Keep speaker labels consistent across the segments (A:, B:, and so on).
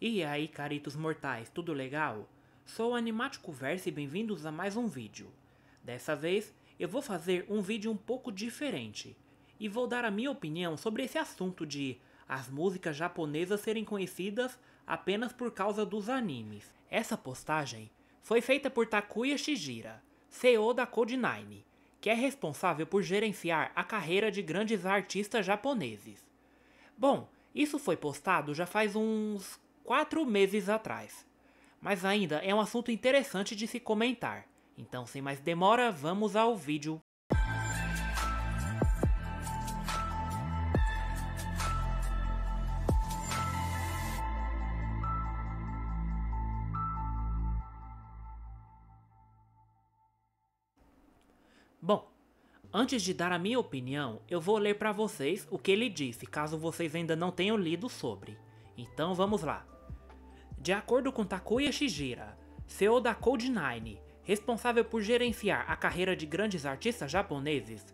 A: E aí, caritos mortais, tudo legal? Sou o Animático Verso e bem-vindos a mais um vídeo. Dessa vez, eu vou fazer um vídeo um pouco diferente e vou dar a minha opinião sobre esse assunto de as músicas japonesas serem conhecidas apenas por causa dos animes. Essa postagem foi feita por Takuya Shijira, CEO da Code9, que é responsável por gerenciar a carreira de grandes artistas japoneses. Bom, isso foi postado já faz uns 4 meses atrás, mas ainda é um assunto interessante de se comentar. Então, sem mais demora, vamos ao vídeo. Bom, antes de dar a minha opinião, eu vou ler para vocês o que ele disse, caso vocês ainda não tenham lido sobre. Então vamos lá. De acordo com Takuya Shijira, CEO da Code9, responsável por gerenciar a carreira de grandes artistas japoneses,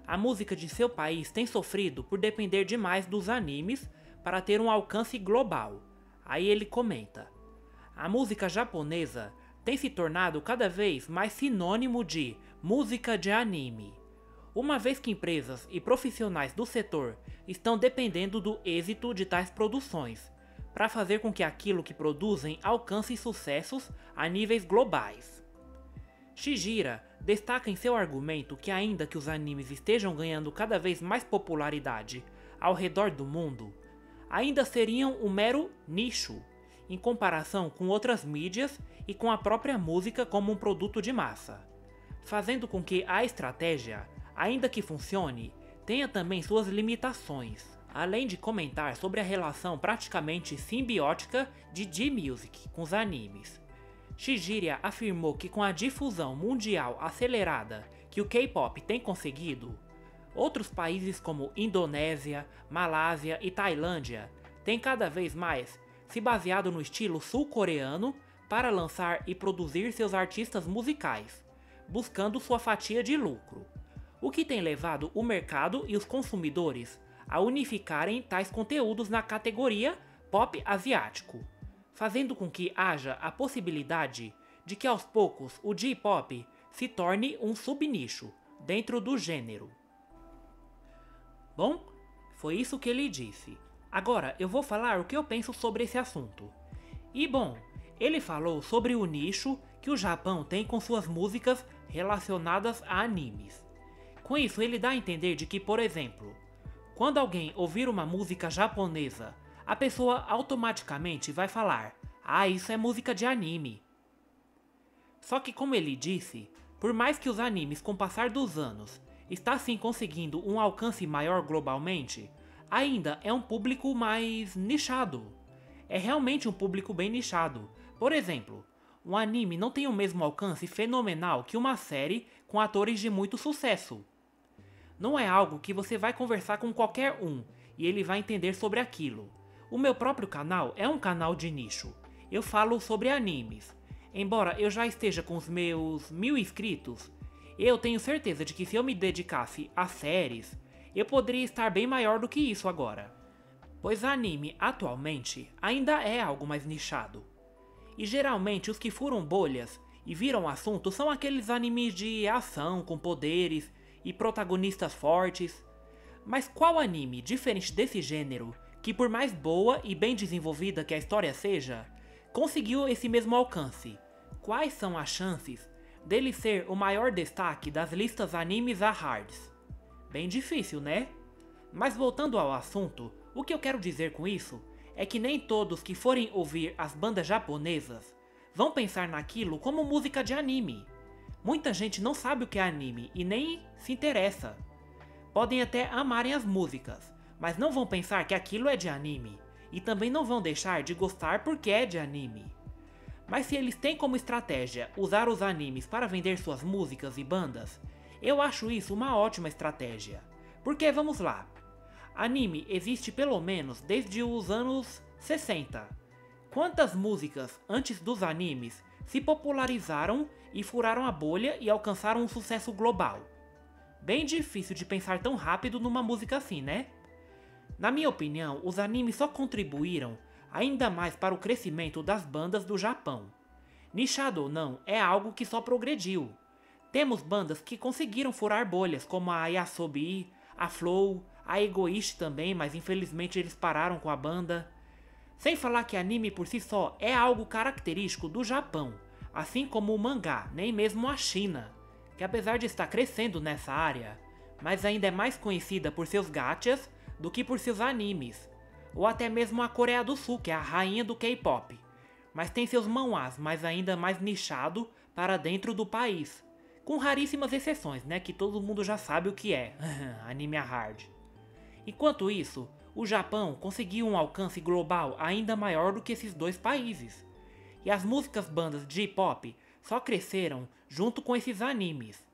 A: a música de seu país tem sofrido por depender demais dos animes para ter um alcance global. Aí ele comenta: a música japonesa tem se tornado cada vez mais sinônimo de música de anime, uma vez que empresas e profissionais do setor estão dependendo do êxito de tais produções para fazer com que aquilo que produzem alcance sucessos a níveis globais. Shijira destaca em seu argumento que ainda que os animes estejam ganhando cada vez mais popularidade ao redor do mundo, ainda seriam um mero nicho, em comparação com outras mídias e com a própria música como um produto de massa, fazendo com que a estratégia, ainda que funcione, tenha também suas limitações, além de comentar sobre a relação praticamente simbiótica de J-Music com os animes. Shijira afirmou que com a difusão mundial acelerada que o K-pop tem conseguido, outros países como Indonésia, Malásia e Tailândia têm cada vez mais se baseado no estilo sul-coreano para lançar e produzir seus artistas musicais, buscando sua fatia de lucro, o que tem levado o mercado e os consumidores a unificarem tais conteúdos na categoria pop asiático, fazendo com que haja a possibilidade de que aos poucos o J-pop se torne um subnicho dentro do gênero. Bom, foi isso que ele disse. Agora eu vou falar o que eu penso sobre esse assunto. E bom, ele falou sobre o nicho que o Japão tem com suas músicas relacionadas a animes. Com isso ele dá a entender de que, por exemplo, quando alguém ouvir uma música japonesa, a pessoa automaticamente vai falar: ah, isso é música de anime. Só que, como ele disse, por mais que os animes com o passar dos anos está sim conseguindo um alcance maior globalmente, ainda é um público mais nichado. É realmente um público bem nichado. Por exemplo, um anime não tem o mesmo alcance fenomenal que uma série com atores de muito sucesso. Não é algo que você vai conversar com qualquer um e ele vai entender sobre aquilo. O meu próprio canal é um canal de nicho. Eu falo sobre animes. Embora eu já esteja com os meus 1000 inscritos, eu tenho certeza de que se eu me dedicasse a séries, eu poderia estar bem maior do que isso agora. Pois anime atualmente ainda é algo mais nichado. E geralmente os que furam bolhas e viram assunto são aqueles animes de ação com poderes e protagonistas fortes. Mas qual anime diferente desse gênero, que por mais boa e bem desenvolvida que a história seja, conseguiu esse mesmo alcance? Quais são as chances dele ser o maior destaque das listas animes a hards? Bem difícil, né? Mas voltando ao assunto, o que eu quero dizer com isso é que nem todos que forem ouvir as bandas japonesas vão pensar naquilo como música de anime. Muita gente não sabe o que é anime e nem se interessa. Podem até amarem as músicas, mas não vão pensar que aquilo é de anime, e também não vão deixar de gostar porque é de anime. Mas se eles têm como estratégia usar os animes para vender suas músicas e bandas, eu acho isso uma ótima estratégia. Porque vamos lá, anime existe pelo menos desde os anos 60. Quantas músicas antes dos animes se popularizaram e furaram a bolha e alcançaram um sucesso global? Bem difícil de pensar tão rápido numa música assim, né? Na minha opinião, os animes só contribuíram ainda mais para o crescimento das bandas do Japão. Nichado ou não, é algo que só progrediu. Temos bandas que conseguiram furar bolhas, como a Yasobi, a Flow, a Egoist também, mas infelizmente eles pararam com a banda. Sem falar que anime por si só é algo característico do Japão, assim como o mangá, nem mesmo a China, que apesar de estar crescendo nessa área, mas ainda é mais conhecida por seus gachas do que por seus animes, ou até mesmo a Coreia do Sul, que é a rainha do K-pop, mas tem seus manhwas, mas ainda mais nichado para dentro do país, com raríssimas exceções, né, que todo mundo já sabe o que é, anime hard. Enquanto isso, o Japão conseguiu um alcance global ainda maior do que esses dois países, e as músicas bandas de J-pop só cresceram junto com esses animes.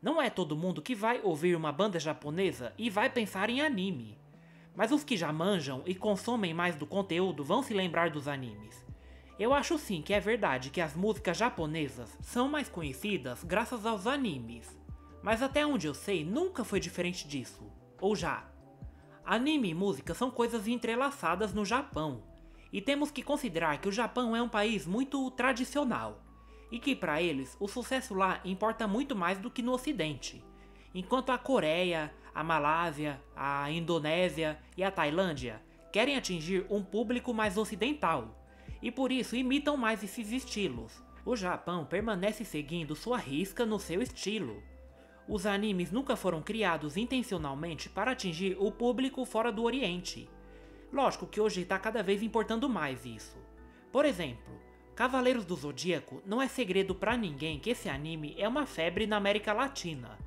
A: Não é todo mundo que vai ouvir uma banda japonesa e vai pensar em anime, mas os que já manjam e consomem mais do conteúdo vão se lembrar dos animes. Eu acho sim que é verdade que as músicas japonesas são mais conhecidas graças aos animes, mas até onde eu sei nunca foi diferente disso, ou já? Anime e música são coisas entrelaçadas no Japão, e temos que considerar que o Japão é um país muito tradicional, e que para eles o sucesso lá importa muito mais do que no ocidente, enquanto a Coreia, a Malásia, a Indonésia e a Tailândia querem atingir um público mais ocidental, e por isso imitam mais esses estilos. O Japão permanece seguindo sua risca no seu estilo. Os animes nunca foram criados intencionalmente para atingir o público fora do Oriente. Lógico que hoje está cada vez importando mais isso. Por exemplo, Cavaleiros do Zodíaco não é segredo para ninguém que esse anime é uma febre na América Latina,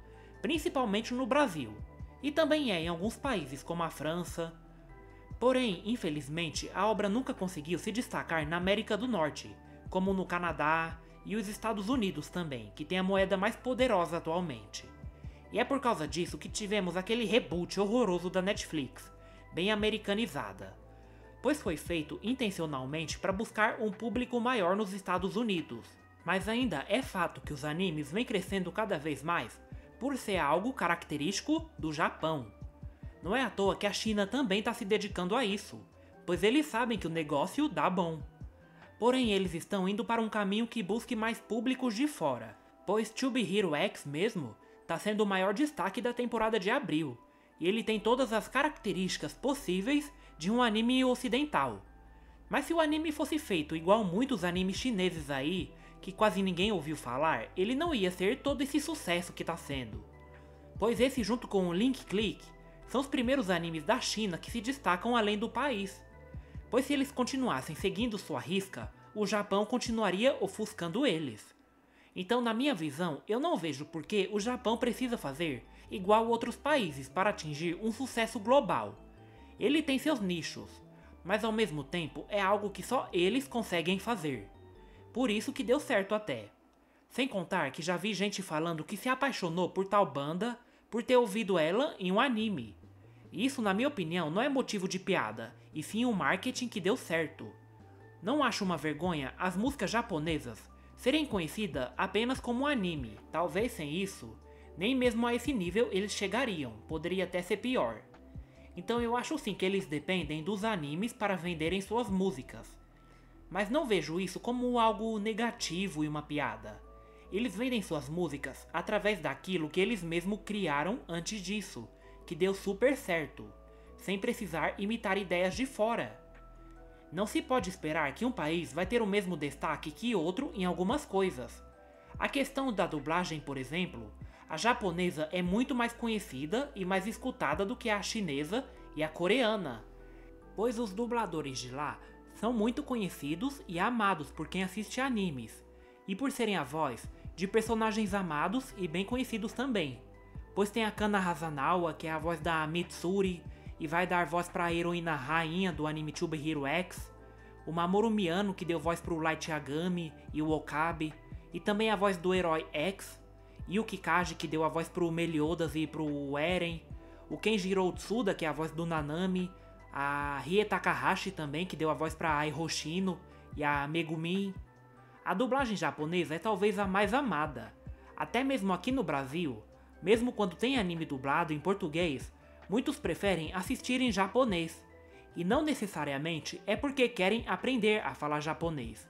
A: principalmente no Brasil, e também é em alguns países como a França. Porém, infelizmente, a obra nunca conseguiu se destacar na América do Norte, como no Canadá e os Estados Unidos também, que tem a moeda mais poderosa atualmente. E é por causa disso que tivemos aquele reboot horroroso da Netflix, bem americanizada, pois foi feito intencionalmente para buscar um público maior nos Estados Unidos. Mas ainda é fato que os animes vêm crescendo cada vez mais por ser algo característico do Japão. Não é à toa que a China também está se dedicando a isso, pois eles sabem que o negócio dá bom. Porém, eles estão indo para um caminho que busque mais públicos de fora, pois To Be Hero X mesmo está sendo o maior destaque da temporada de abril, e ele tem todas as características possíveis de um anime ocidental. Mas se o anime fosse feito igual muitos animes chineses aí, que quase ninguém ouviu falar, ele não ia ser todo esse sucesso que está sendo. Pois esse junto com o Link Click são os primeiros animes da China que se destacam além do país. Pois se eles continuassem seguindo sua risca, o Japão continuaria ofuscando eles. Então, na minha visão, eu não vejo por que o Japão precisa fazer igual outros países para atingir um sucesso global. Ele tem seus nichos, mas ao mesmo tempo é algo que só eles conseguem fazer. Por isso que deu certo até. Sem contar que já vi gente falando que se apaixonou por tal banda por ter ouvido ela em um anime. Isso, na minha opinião, não é motivo de piada, e sim um marketing que deu certo. Não acho uma vergonha as músicas japonesas serem conhecidas apenas como anime. Talvez sem isso, nem mesmo a esse nível eles chegariam, poderia até ser pior. Então eu acho sim que eles dependem dos animes para venderem suas músicas. Mas não vejo isso como algo negativo e uma piada. Eles vendem suas músicas através daquilo que eles mesmos criaram antes disso, que deu super certo, sem precisar imitar ideias de fora. Não se pode esperar que um país vai ter o mesmo destaque que outro em algumas coisas. A questão da dublagem, por exemplo, a japonesa é muito mais conhecida e mais escutada do que a chinesa e a coreana, pois os dubladores de lá são muito conhecidos e amados por quem assiste animes, e por serem a voz de personagens amados e bem conhecidos também, pois tem a Kana Hazanawa, que é a voz da Mitsuri, e vai dar voz para a heroína rainha do anime To Be Hero X, o Mamoru Miyano, que deu voz para o Light Yagami e o Okabe, e também a voz do herói X, e o Kikaji, que deu a voz pro Meliodas e pro Eren, o Kenjiro Tsuda, que é a voz do Nanami, a Rie Takahashi também, que deu a voz pra Ai Hoshino e a Megumin. A dublagem japonesa é talvez a mais amada. Até mesmo aqui no Brasil, mesmo quando tem anime dublado em português, muitos preferem assistir em japonês. E não necessariamente é porque querem aprender a falar japonês,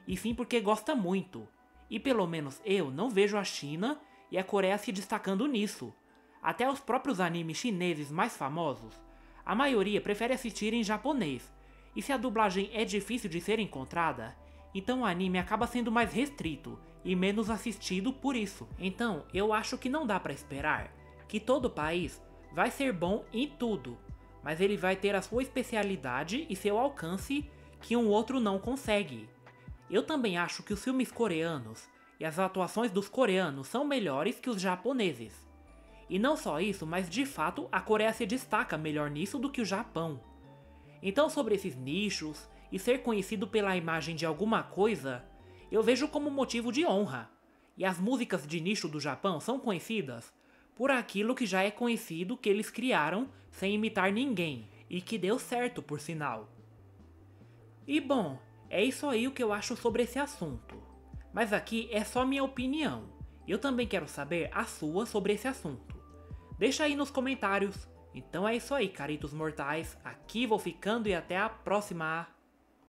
A: e sim porque gosta muito. E pelo menos eu não vejo a China e a Coreia se destacando nisso. Até os próprios animes chineses mais famosos, a maioria prefere assistir em japonês. E se a dublagem é difícil de ser encontrada, então o anime acaba sendo mais restrito e menos assistido por isso. Então eu acho que não dá pra esperar que todo país vai ser bom em tudo, mas ele vai ter a sua especialidade e seu alcance que um outro não consegue. Eu também acho que os filmes coreanos e as atuações dos coreanos são melhores que os japoneses. E não só isso, mas de fato a Coreia se destaca melhor nisso do que o Japão. Então, sobre esses nichos e ser conhecido pela imagem de alguma coisa, eu vejo como motivo de honra. E as músicas de nicho do Japão são conhecidas por aquilo que já é conhecido que eles criaram sem imitar ninguém, e que deu certo, por sinal. E bom, é isso aí o que eu acho sobre esse assunto. Mas aqui é só minha opinião. Eu também quero saber a sua sobre esse assunto. Deixa aí nos comentários. Então é isso aí, caritos mortais. Aqui vou ficando e até a próxima.